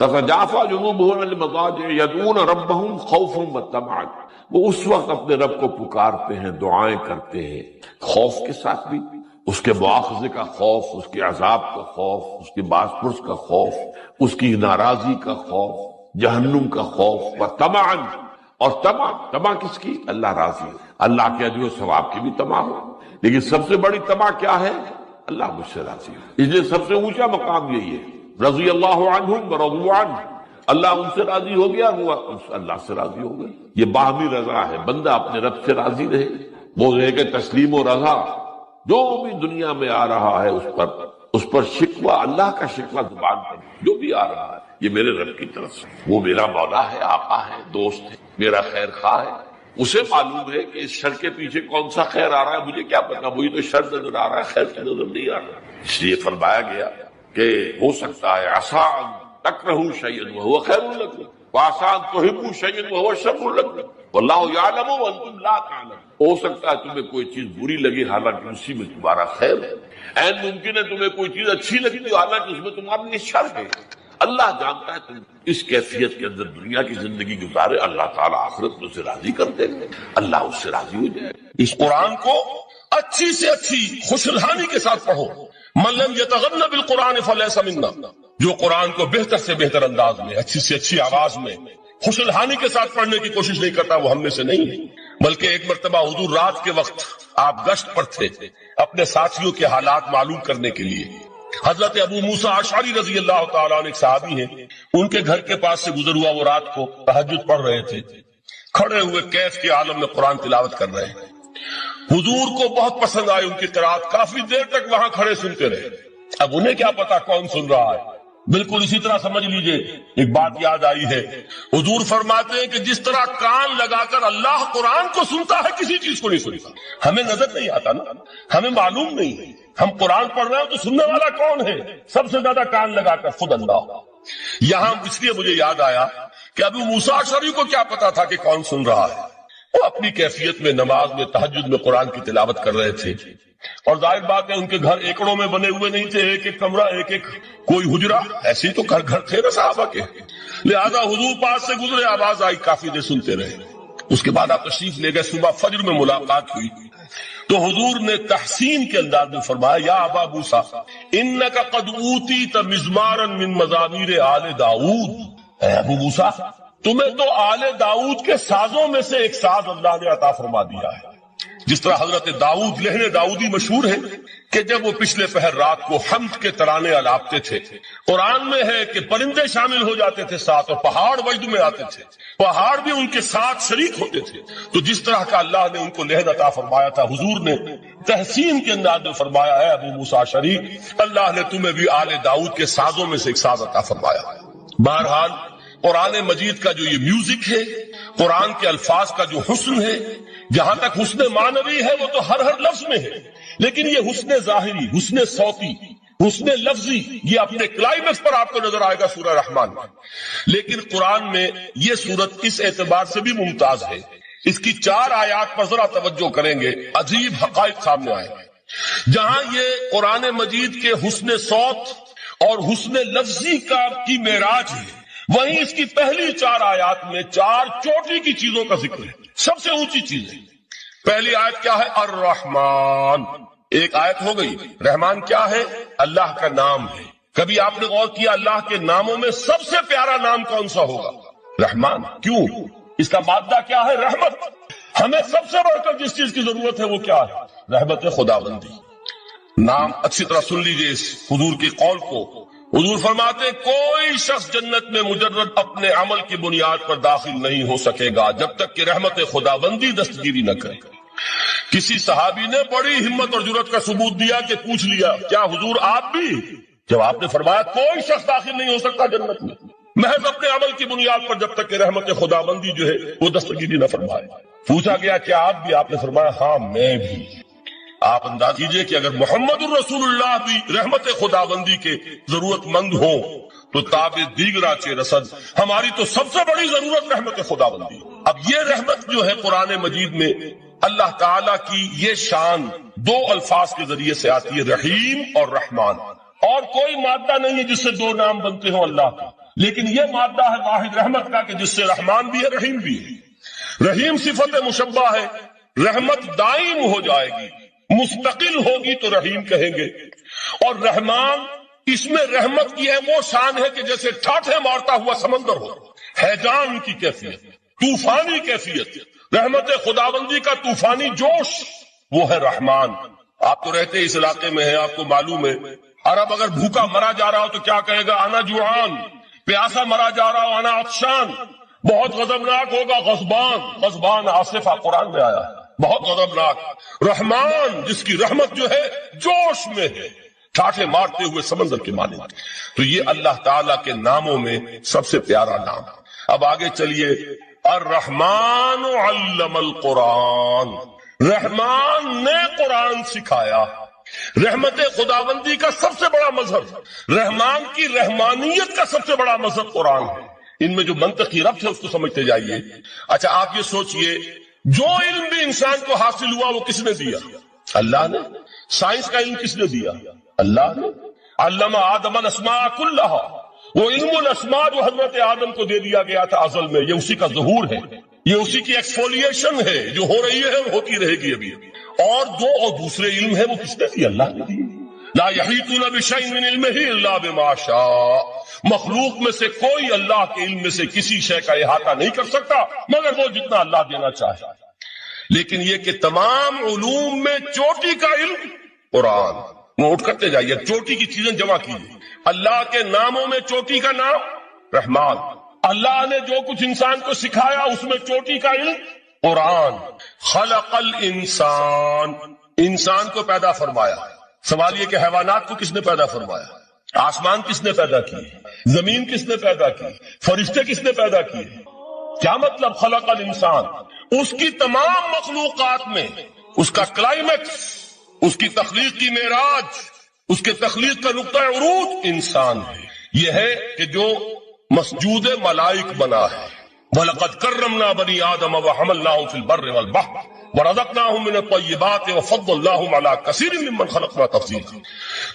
تتجافى جنوبهم عن المضاجع يدعون ربهم خوفا وطمعا، وہ اس وقت اپنے رب کو پکارتے ہیں، دعائیں کرتے ہیں، خوف کے ساتھ بھی، اس کے مواخذے کا خوف، اس کے عذاب کا خوف، اس کے باس پرس کا خوف، اس کی ناراضی کا خوف، جہنم کا خوف، وطمعا، اور طمع کس کی؟ اللہ راضی، اللہ کے اجر و ثواب کی بھی طمع ہو، لیکن سب سے بڑی طمع کیا ہے؟ اللہ مجھ سے راضی ہو۔ اس لیے سب سے اونچا مقام یہی ہے، رضی اللہ عنہم ورضوا عنہ، اللہ ان سے راضی ہو گیا، وہ اللہ سے راضی ہو گئے۔ یہ باہمی رضا ہے، بندہ اپنے رب سے راضی رہے، وہ رہے کہ تسلیم و رضا جو بھی دنیا میں آ رہا ہے اس پر شکوہ، اللہ کا شکوہ زبان پر جو بھی آ رہا ہے یہ میرے رب کی طرف سے، وہ میرا مولا ہے، آقا ہے، دوست ہے، میرا خیر خواہ ہے، اسے معلوم ہے کہ اس شر کے پیچھے کون سا خیر آ رہا ہے، مجھے کیا پتا، مجھے تو شر نظر آ رہا ہے، خیر تو نظر نہیں آ رہا۔ اس لیے فرمایا گیا کہ ہو سکتا ہے عسیٰ ان تکرہوا شیئا وہو خیر لکم وعسیٰ ان تحبوا شیئا وہو شر لکم واللہ یعلم وانتم لا تعلمون۔ ہو سکتا ہے تمہیں کوئی چیز بری لگے حالانکہ اسی میں تمہارا خیر ہے، عین ممکن ہے تمہیں کوئی چیز اچھی لگی حالانکہ اس میں تمہارے لیے شر ہے۔ اللہ جانتا ہے تم اس کیفیت کے اندر دنیا کی زندگی گزارے، اللہ تعالیٰ آخرت میں اسے راضی کر دے گا، اللہ اس سے راضی ہو جائے۔ اس قرآن کو اچھی سے اچھی خوشالحانی کے ساتھ پڑھو۔ من لم یتغن بالقرآن فلیس منا، جو قرآن کو بہتر سے بہتر انداز میں، اچھی سے اچھی آواز میں، خوشالحانی کے ساتھ پڑھنے کی کوشش نہیں کرتا، وہ ہم میں سے نہیں ہے۔ بلکہ ایک مرتبہ حضور رات کے وقت آپ گشت پر تھے اپنے ساتھیوں کے حالات معلوم کرنے کے لیے۔ حضرت ابو موسیٰ اشعری رضی اللہ تعالیٰ عنہ ایک صحابی ہیں، ان کے گھر کے پاس سے گزر ہوا، وہ رات کو تہجد پڑھ رہے تھے، کھڑے ہوئے کیف کے عالم میں قرآن تلاوت کر رہے ہیں۔ حضور کو بہت پسند آئی ان کی قرات، کافی دیر تک وہاں کھڑے سنتے رہے۔ اب انہیں کیا پتا کون سن رہا ہے، بالکل اسی طرح سمجھ لیجئے ایک بات یاد آئی ہے، حضور فرماتے ہیں کہ جس طرح کان لگا کر اللہ قرآن کو سنتا ہے کسی چیز کو نہیں سنتا۔ ہمیں نظر نہیں آتا نا، ہمیں معلوم نہیں، ہم قرآن پڑھ رہے ہیں تو سننے والا کون ہے؟ سب سے زیادہ کان لگا کر خود اللہ۔ یہاں اس لیے مجھے یاد آیا کہ ابو موسیٰ اشعری کو کیا پتا تھا کہ کون سن رہا ہے، وہ اپنی کیفیت میں نماز میں تہجد میں قرآن کی تلاوت کر رہے تھے، اور ظاہر بات ہے ان کے گھر ایکڑوں میں بنے ہوئے نہیں تھے، ایک ایک کمرہ، ایک ایک کوئی حجرہ، ایسے ہی تو گھر تھے نا صحابہ کے، لہذا حضور پاس سے گزرے، آواز آئی، کافی دیر سنتے رہے۔ اس کے بعد آپ تشریف لے گئے، صبح فجر میں ملاقات ہوئی تو حضور نے تحسین کے انداز میں فرمایا، یا ابا موسیٰ انک قد اوتیت مزمارا من مزامیر آل داؤد، اے ابو موسیٰ تمہیں تو آل داؤد کے سازوں میں سے ایک ساز اللہ نے عطا فرما دیا ہے۔ جس طرح حضرت داؤد لہن داؤدی مشہور ہے کہ جب وہ پچھلے پہر رات کو حمد کے ترانے الاپتے تھے، قرآن میں ہے کہ پرندے شامل ہو جاتے تھے ساتھ، اور پہاڑ وجد میں آتے تھے، پہاڑ بھی ان کے ساتھ شریک ہوتے تھے۔ تو جس طرح کا اللہ نے ان کو لہن عطا فرمایا تھا، حضور نے تحسین کے انداز میں فرمایا، ہے ابو موسیٰ اشعری اللہ نے تمہیں بھی آل داؤد کے سازوں میں سے ایک ساز عطا فرمایا۔ بہرحال قرآن مجید کا جو یہ میوزک ہے، قرآن کے الفاظ کا جو حسن ہے، جہاں تک حسن معنوی ہے وہ تو ہر لفظ میں ہے، لیکن یہ حسن ظاہری، حسن صوتی، حسن لفظی، یہ اپنے کلائمیکس پر آپ کو نظر آئے گا سورہ رحمان میں۔ لیکن قرآن میں یہ سورت اس اعتبار سے بھی ممتاز ہے، اس کی 4 آیات پر ذرا توجہ کریں گے، عجیب حقائق سامنے آئے گے۔ جہاں یہ قرآن مجید کے حسن صوت اور حسن لفظی کی معراج ہے، وہیں اس کی پہلی 4 آیات میں 4 چوٹی کی چیزوں کا ذکر ہے، سب سے اونچی چیز ہے۔ پہلی آیت کیا ہے؟ الرحمن، ایک آیت ہو گئی۔ رحمان کیا ہے؟ اللہ کا نام ہے۔ کبھی آپ نے غور کیا اللہ کے ناموں میں سب سے پیارا نام کون سا ہوگا؟ رحمان۔ کیوں؟ اس کا مادہ کیا ہے؟ رحمت۔ ہمیں سب سے بڑھ کر جس چیز کی ضرورت ہے وہ کیا ہے؟ رحمت خداوندی۔ نام اچھی طرح سن لیجئے اس حضور کی قول کو۔ حضور فرماتے ہیں کوئی شخص جنت میں مجرد اپنے عمل کی بنیاد پر داخل نہیں ہو سکے گا جب تک کہ رحمت خداوندی دستگیری نہ کرے۔ کسی صحابی نے بڑی ہمت اور جرأت کا ثبوت دیا کہ پوچھ لیا، کیا حضور آپ بھی؟ جب آپ نے فرمایا کوئی شخص داخل نہیں ہو سکتا جنت میں محض اپنے عمل کی بنیاد پر جب تک کہ رحمت خداوندی جو ہے وہ دستگیری نہ فرمائے۔ پوچھا گیا کیا آپ بھی؟ آپ نے فرمایا ہاں میں بھی۔ آپ انداز کیجئے کہ اگر محمد الرسول اللہ بھی رحمت خداوندی کے ضرورت مند ہو تو تابع دیگرہ چے رسد، ہماری تو سب سے بڑی ضرورت رحمت خداوندی۔ اب یہ رحمت جو ہے قرآن مجید میں اللہ تعالیٰ کی یہ شان 2 الفاظ کے ذریعے سے آتی ہے، رحیم اور رحمان، اور کوئی مادہ نہیں ہے جس سے 2 نام بنتے ہوں اللہ کا، لیکن یہ مادہ ہے واحد رحمت کا کہ جس سے رحمان بھی ہے رحیم بھی ہے۔ رحیم صفت مشبہ ہے، رحمت دائم ہو جائے گی، مستقل ہوگی تو رحیم کہیں گے، اور رحمان اس میں رحمت کی ہے وہ شان ہے کہ جیسے ٹھاٹھے مارتا ہوا سمندر ہو، ہیجان کی کیفیت، طوفانی کیفیت، رحمت خداوندی کا طوفانی جوش، وہ ہے رحمان۔ آپ تو رہتے اس علاقے میں ہیں، آپ کو معلوم ہے عرب اگر بھوکا مرا جا رہا ہو تو کیا کہے گا؟ انا جوعان۔ پیاسا مرا جا رہا ہو انا عطشان۔ بہت غضبناک ہوگا غضبان، غضبان آصفہ قرآن میں آیا ہے، بہت غضبناک۔ رحمان جس کی رحمت جو ہے جوش میں ہے، ٹھاٹھے مارتے ہوئے سمندر کے مانند۔ تو یہ اللہ تعالیٰ کے ناموں میں سب سے پیارا نام۔ اب آگے چلیے، الرحمن علم القرآن، رحمان نے قرآن سکھایا۔ رحمت خداوندی کا سب سے بڑا مظہر، رحمان کی رحمانیت کا سب سے بڑا مظہر قرآن ہے۔ ان میں جو منطقی ربط ہے اس کو سمجھتے جائیے۔ اچھا آپ یہ سوچئے، جو علم بھی انسان کو حاصل ہوا وہ کس نے دیا؟ اللہ نے۔ سائنس کا علم کس نے دیا؟ اللہ نے۔ علم آدم الاسماء کلھا، وہ علم الاسماء جو حضرت آدم کو دے دیا گیا تھا ازل میں، یہ اسی کا ظہور ہے، یہ اسی کی ایکسفولیشن ہے جو ہو رہی ہے اور ہوتی رہے گی ابھی۔ اور دوسرے علم ہے وہ کس نے دی؟ اللہ نے دی۔ لا یحیطون بشیء من علمہ الا بما شاء، مخلوق میں سے کوئی اللہ کے علم میں سے کسی شے کا احاطہ نہیں کر سکتا مگر وہ جتنا اللہ دینا چاہے۔ لیکن یہ کہ تمام علوم میں چوٹی کا علم قرآن، نوٹ کرتے جائیے، چوٹی کی چیزیں جمع کیجیے۔ اللہ کے ناموں میں چوٹی کا نام رحمان، اللہ نے جو کچھ انسان کو سکھایا اس میں چوٹی کا علم قرآن۔ خلق الانسان، انسان کو پیدا فرمایا۔ سوال یہ کہ حیوانات کو کس نے پیدا فرمایا؟ آسمان کس نے پیدا کیے؟ زمین کس نے پیدا کی؟ فرشتے کس نے پیدا کیے؟ کیا مطلب خلق الانسان؟ اس کی تمام مخلوقات میں اس کا کلائمیکس، اس کی تخلیق کی معراج، اس کے تخلیق کا نقطہ عروج انسان ہے۔ یہ ہے کہ جو مسجود ملائک بنا ہے۔ وَلَقَدْ كَرَّمْنَا بَنِي آدَمَ وَحَمَلْنَاهُمْ فِي الْبَرِّ وَالْبَحْرِ وَرَزَقْنَاهُمْ مِنَ الطَّيِّبَاتِ وَفَضَّلْنَاهُمْ عَلَى كَثِيرٍ مِّمَّنْ خَلَقْنَا تَفْضِيلًا۔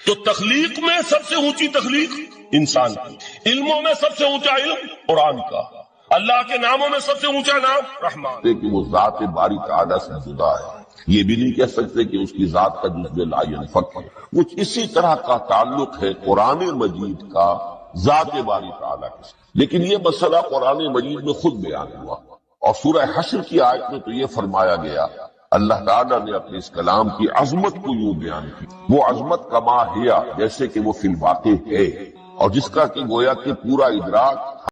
تو تخلیق میں سب سے اونچی تخلیق انسان کی، علموں میں سب سے اونچا علم قرآن کا، اللہ کے ناموں میں سب سے اونچا نام رحمان۔ کہ وہ ذات باری تعالیٰ سے جدا ہے، یہ بھی نہیں کہہ سکتے کہ اس کی ذات کا جزو لا ينفک ہے۔ کچھ اسی طرح کا تعلق ہے قرآن مجید کا ذات باری تعالیٰ کے ساتھ۔ لیکن یہ مسئلہ قرآن مجید میں خود بیان ہوا، اور سورہ حشر کی آیت میں تو یہ فرمایا گیا، اللہ تعالیٰ نے اپنے اس کلام کی عظمت کو یوں بیان کی، وہ عظمت کما ہیا، جیسے کہ وہ فی الواقع ہے، اور جس کا کہ گویا کہ پورا ادراک